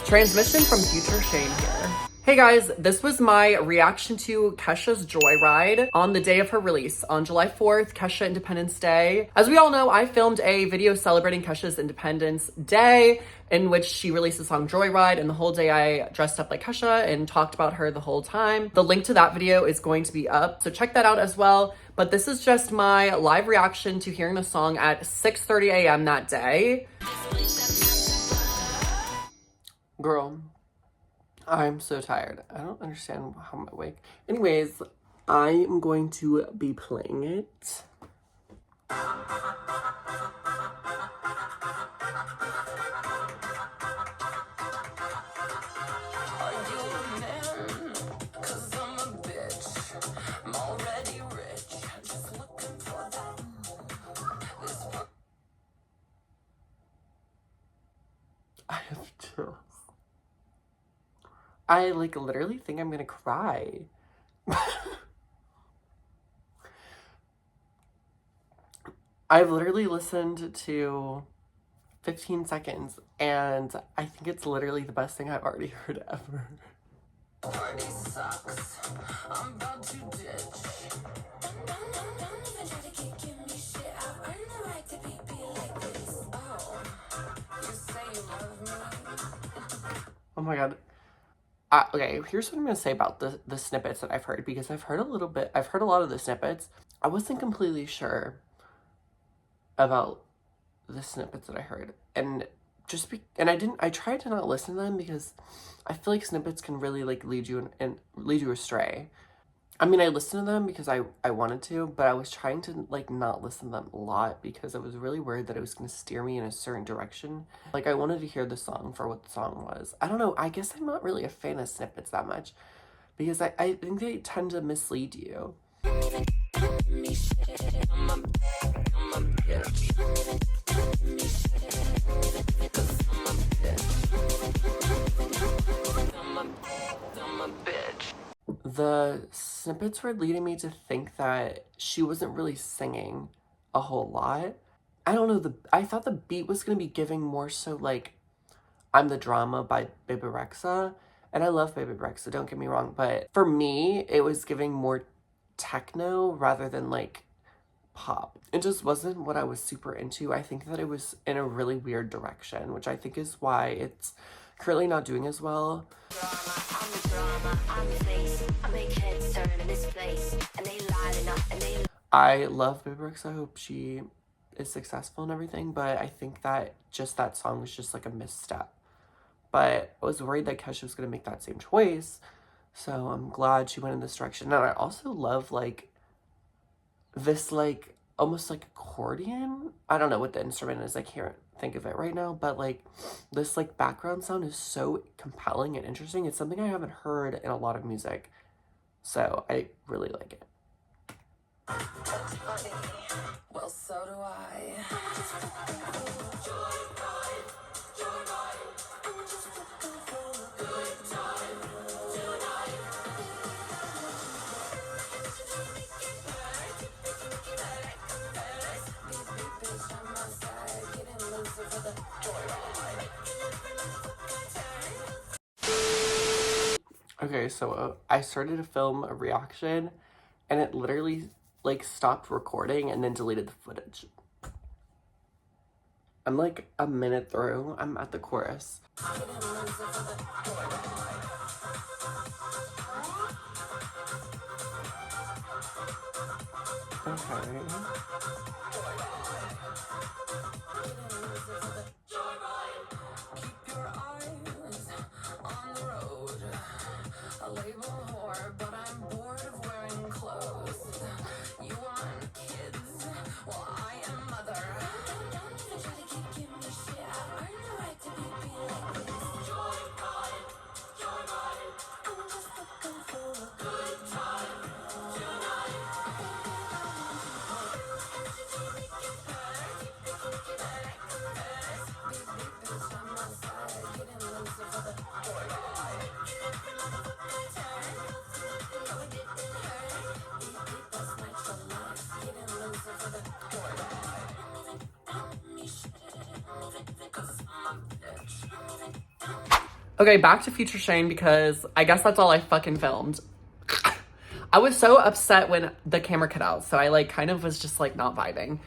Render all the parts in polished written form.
Transmission from future Shane here. Hey guys, this was my reaction to Kesha's Joyride on the day of her release, on July 4th, Kesha Independence Day. As we all know, I filmed a video celebrating Kesha's Independence Day in which she released the song Joyride, and the whole day I dressed up like Kesha and talked about her the whole time. The link to that video is going to be up, so check that out as well. But this is just my live reaction to hearing the song at 6:30 a.m. that day. Girl, I'm so tired. I don't understand how I'm awake. Anyways, I am going to be playing it. I have chills. I literally think I'm gonna cry. I've literally listened to 15 seconds and I think it's literally the best thing I've already heard ever. Party sucks. I'm about to ditch. Don't even try to give me shit. I've earned the right to be like this. Oh, you say you love me. Oh my god. Okay, here's what I'm gonna say about the snippets that I've heard, because I've heard a lot of the snippets. I wasn't completely sure about the snippets that I heard, and I tried to not listen to them because I feel like snippets can really lead you astray. I mean, I listened to them because I wanted to, but I was trying to not listen to them a lot because I was really worried that it was going to steer me in a certain direction. I wanted to hear the song for what the song was. I don't know, I guess I'm not really a fan of snippets that much because I think they tend to mislead you. The snippets were leading me to think that she wasn't really singing a whole lot. I don't know, I thought the beat was going to be giving more so I'm the Drama by Baby Rexha. And I love Baby Rexha, don't get me wrong. But for me, it was giving more techno rather than pop. It just wasn't what I was super into. I think that it was in a really weird direction, which I think is why it's currently not doing as well. I love Baby Rexha. I hope she is successful and everything, but I think that just that song was just a misstep. But I was worried that Kesha was going to make that same choice, so I'm glad she went in this direction. And I also love this almost accordion. I don't know what the instrument is, I can't think of it right now, but this background sound is so compelling and interesting. It's something I haven't heard in a lot of music, so I really like it. Well, so do I. Okay, so I started to film a reaction and it literally stopped recording and then deleted the footage. I'm a minute through. I'm at the chorus. Okay. Okay, back to Future Shane because I guess that's all I fucking filmed. I was so upset when the camera cut out, so I like kind of was just like not vibing.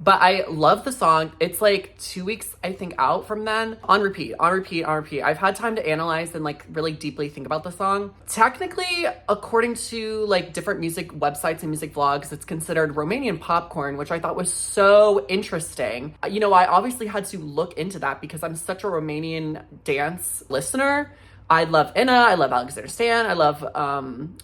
But I love the song. It's like 2 weeks, I think, out from then. On repeat, on repeat, on repeat. I've had time to analyze and like really deeply think about the song. Technically, according to like different music websites and music vlogs, it's considered Romanian popcorn, which I thought was so interesting. You know, I obviously had to look into that because I'm such a Romanian dance listener. I love Inna, I love Alexander Stan, I love,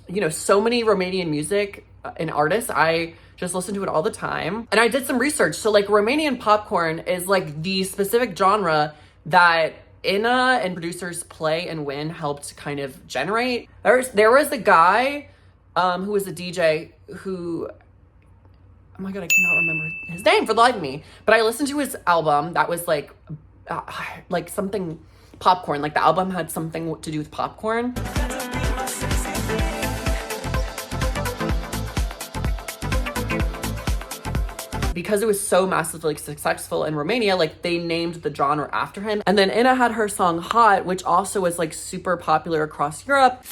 you know, so many Romanian music and artists. I just listen to it all the time. And I did some research. So like Romanian popcorn is like the specific genre that Inna and producers Play and Win helped kind of generate. There was a guy who was a DJ who, oh my God, I cannot remember his name for the life of me. But I listened to his album that was like something popcorn. Like the album had something to do with popcorn. Because it was so massively successful in Romania, like they named the genre after him. And then Inna had her song Hot, which also was like super popular across Europe.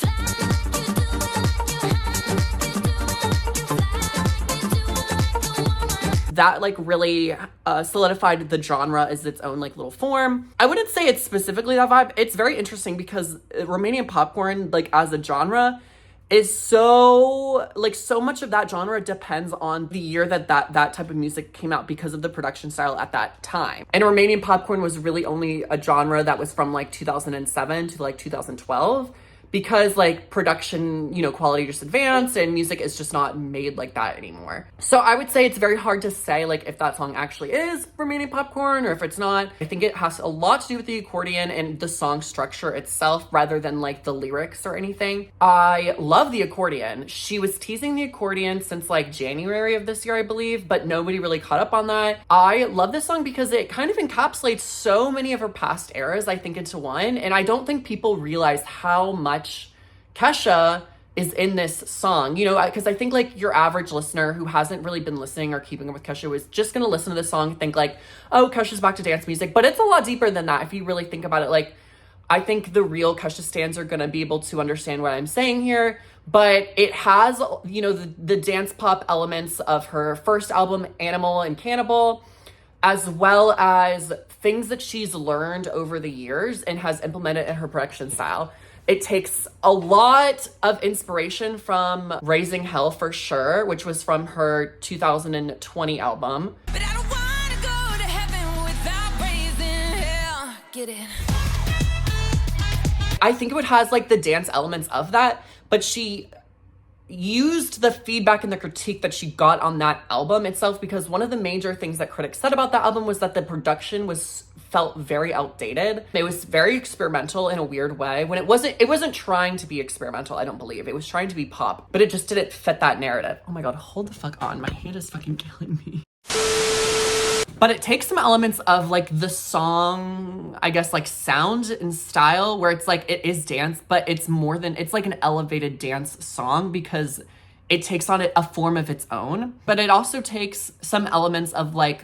That like really solidified the genre as its own like little form. I wouldn't say it's specifically that vibe. It's very interesting because Romanian popcorn, like as a genre, is so much of that genre depends on the year that type of music came out because of the production style at that time. And Romanian popcorn was really only a genre that was from like 2007 to like 2012 because like production, you know, quality just advanced and music is just not made like that anymore. So I would say it's very hard to say like if that song actually is Romanian popcorn or if it's not. I think it has a lot to do with the accordion and the song structure itself rather than like the lyrics or anything. I love the accordion. She was teasing the accordion since like January of this year, I believe, but nobody really caught up on that. I love this song because it kind of encapsulates so many of her past eras, I think, into one. And I don't think people realize how much Kesha is in this song, you know, because I think like your average listener who hasn't really been listening or keeping up with Kesha was just gonna listen to this song and think like, oh, Kesha's back to dance music. But it's a lot deeper than that if you really think about it. Like, I think the real Kesha stans are gonna be able to understand what I'm saying here, but it has, you know, the dance pop elements of her first album, Animal and Cannibal, as well as things that she's learned over the years and has implemented in her production style. It takes a lot of inspiration from Raising Hell for sure, which was from her 2020 album. But I don't wanna go to heaven without raising hell. Get it? I think it has like the dance elements of that, but she used the feedback and the critique that she got on that album itself, because one of the major things that critics said about that album was that the production felt very outdated. It was very experimental in a weird way when it wasn't trying to be experimental. I don't believe it was trying to be pop, but it just didn't fit that narrative. Oh my God, hold the fuck on. My hand is fucking killing me. But it takes some elements of like the song, I guess, like sound and style where it's like, it is dance, but it's more than, it's like an elevated dance song because it takes on a form of its own. But it also takes some elements of like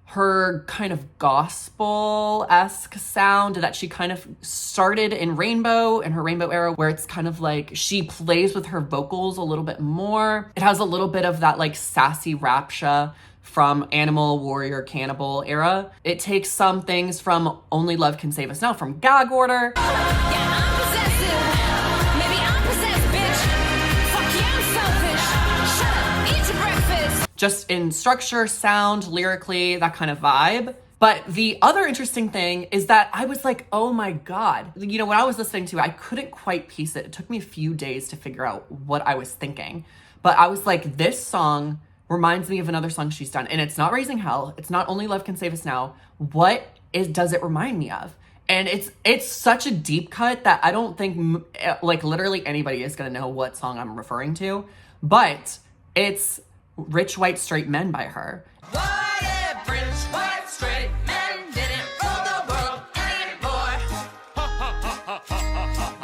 her kind of gospel-esque sound that she kind of started in Rainbow, in her Rainbow era, where it's kind of like she plays with her vocals a little bit more. It has a little bit of that like sassy rapture from Animal, Warrior, Cannibal era. It takes some things from Only Love Can Save Us Now, from Gag Order. Just in structure, sound, lyrically, that kind of vibe. But the other interesting thing is that I was like, oh my God. You know, when I was listening to it, I couldn't quite piece it. It took me a few days to figure out what I was thinking. But I was like, this song reminds me of another song she's done. And it's not Raising Hell. It's not Only Love Can Save Us Now. Does it remind me of? And it's such a deep cut that I don't think like literally anybody is gonna know what song I'm referring to. But it's Rich White Straight Men by her. What if rich white straight men didn't rule the world anymore?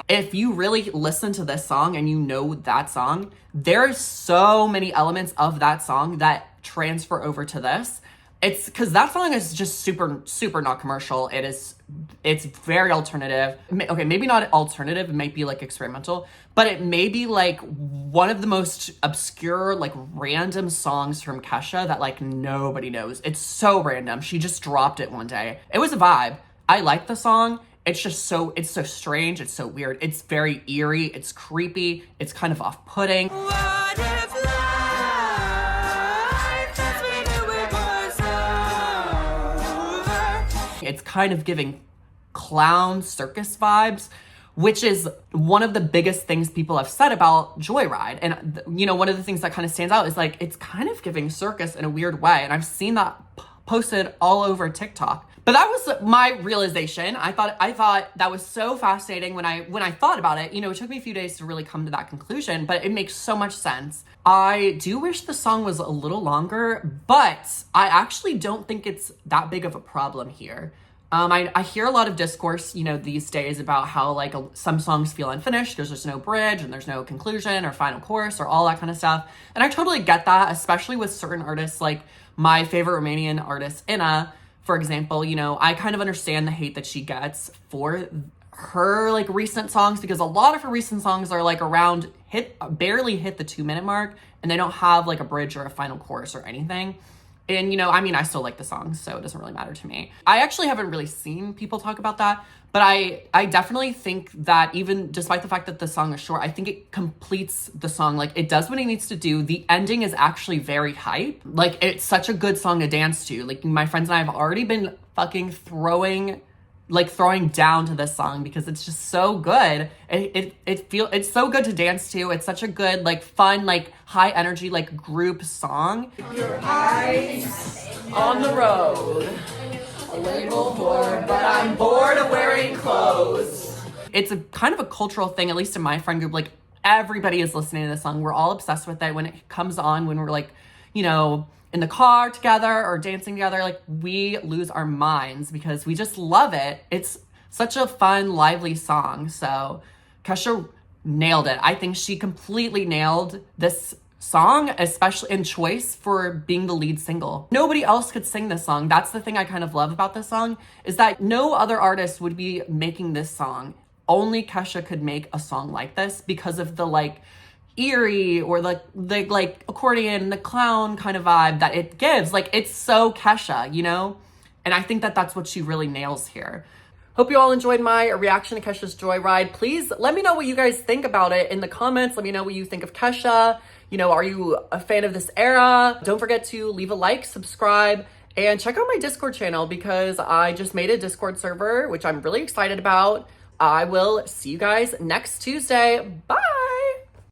If you really listen to this song and you know that song, there's so many elements of that song that transfer over to this. It's because that song is just super not commercial. It's very alternative. Okay, maybe not alternative, it might be like experimental, but it may be like one of the most obscure, like random songs from Kesha that like nobody knows. It's so random. She just dropped it one day. It was a vibe. I like the song. It's so strange. It's so weird. It's very eerie. It's creepy. It's kind of off-putting. It's kind of giving clown circus vibes, which is one of the biggest things people have said about Joyride. And, you know, one of the things that kind of stands out is like, it's kind of giving circus in a weird way. And I've seen that posted all over TikTok. But that was my realization. I thought that was so fascinating when I thought about it. You know, it took me a few days to really come to that conclusion, but it makes so much sense. I do wish the song was a little longer, but I actually don't think it's that big of a problem here. I hear a lot of discourse, you know, these days about how like some songs feel unfinished. There's just no bridge and there's no conclusion or final chorus or all that kind of stuff. And I totally get that, especially with certain artists, like my favorite Romanian artist, Inna, for example. You know, I kind of understand the hate that she gets for her like recent songs, because a lot of her recent songs are like around barely hit the 2-minute mark, and they don't have like a bridge or a final chorus or anything. And, you know, I mean, I still like the songs, so it doesn't really matter to me. I actually haven't really seen people talk about that, but I definitely think that even despite the fact that the song is short, I think it completes the song. Like, it does what it needs to do. The ending is actually very hype. Like, it's such a good song to dance to. Like, my friends and I have already been fucking throwing down to this song because it's just so good. It's so good to dance to. It's such a good, like, fun, like, high energy, like, group song. Your eyes on the road, a label whore, but I'm bored of wearing clothes. It's a kind of a cultural thing, at least in my friend group. Like, everybody is listening to this song. We're all obsessed with it when it comes on, when we're like, you know, in the car together or dancing together. Like, we lose our minds because we just love it. It's such a fun, lively song. So Kesha nailed it. I think she completely nailed this song, especially in choice for being the lead single. Nobody else could sing this song. That's the thing I kind of love about this song, is that no other artist would be making this song. Only Kesha could make a song like this because of the like eerie or the like accordion, the clown kind of vibe that it gives. Like, it's so Kesha, you know? And I think that that's what she really nails here. Hope you all enjoyed my reaction to Kesha's Joyride. Please let me know what you guys think about it in the comments. Let me know what you think of Kesha. You know, are you a fan of this era? Don't forget to leave a like, subscribe, and check out my Discord channel because I just made a Discord server, which I'm really excited about. I will see you guys next Tuesday. Bye.